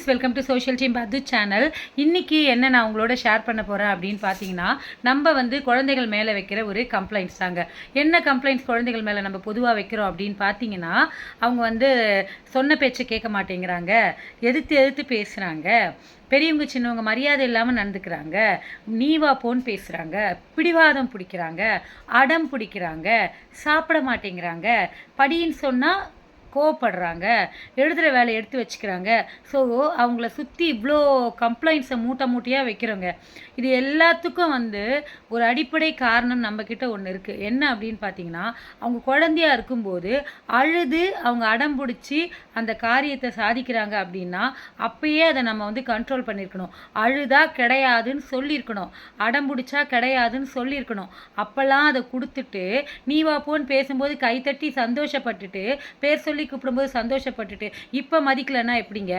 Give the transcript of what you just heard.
Welcome to social team பத்து channel. இன்றைக்கி என்ன நான் உங்களோட ஷேர் பண்ண போகிறேன் அப்படின்னு பார்த்தீங்கன்னா, நம்ம குழந்தைகள் மேலே வைக்கிற ஒரு கம்ப்ளைண்ட்ஸ் தாங்க. என்ன கம்ப்ளைண்ட்ஸ் குழந்தைகள் மேலே நம்ம பொதுவாக வைக்கிறோம் அப்படின்னு பார்த்தீங்கன்னா, அவங்க சொன்ன பேச்சை கேட்க மாட்டேங்கிறாங்க, எதிர்த்து பேசுகிறாங்க, பெரியவங்க சின்னவங்க மரியாதை இல்லாமல் நடந்துக்கிறாங்க, நீ வா போன்னு பேசுகிறாங்க, பிடிவாதம் பிடிக்கிறாங்க, அடம் பிடிக்கிறாங்க, சாப்பிட மாட்டேங்கிறாங்க, படின்னு சொன்னால் கோவப்படுறாங்க, எழுதுகிற வேலையை எடுத்து வச்சுக்கிறாங்க. ஸோ அவங்கள சுற்றி இவ்வளோ கம்ப்ளைண்ட்ஸை மூட்டையாக வைக்கிறோங்க. இது எல்லாத்துக்கும் ஒரு அடிப்படை காரணம் நம்மக்கிட்ட ஒன்று இருக்குது. என்ன அப்படின்னு பார்த்தீங்கன்னா, அவங்க குழந்தையாக இருக்கும்போது அழுது அவங்க அடம் பிடிச்சி அந்த காரியத்தை சாதிக்கிறாங்க அப்படின்னா, அப்பயே அதை நம்ம கண்ட்ரோல் பண்ணியிருக்கணும். அழுதா கிடையாதுன்னு சொல்லியிருக்கணும், அடம் பிடிச்சா கிடையாதுன்னு சொல்லியிருக்கணும். அப்போல்லாம் அதை கொடுத்துட்டு நீ வா போன்னு பேசும்போது கைத்தட்டி சந்தோஷப்பட்டுட்டு, பேர் சொல்லி கூப்பிடும்போது சந்தோஷப்பட்டுட்டு, இப்போ மதிக்கலைன்னா எப்படிங்க?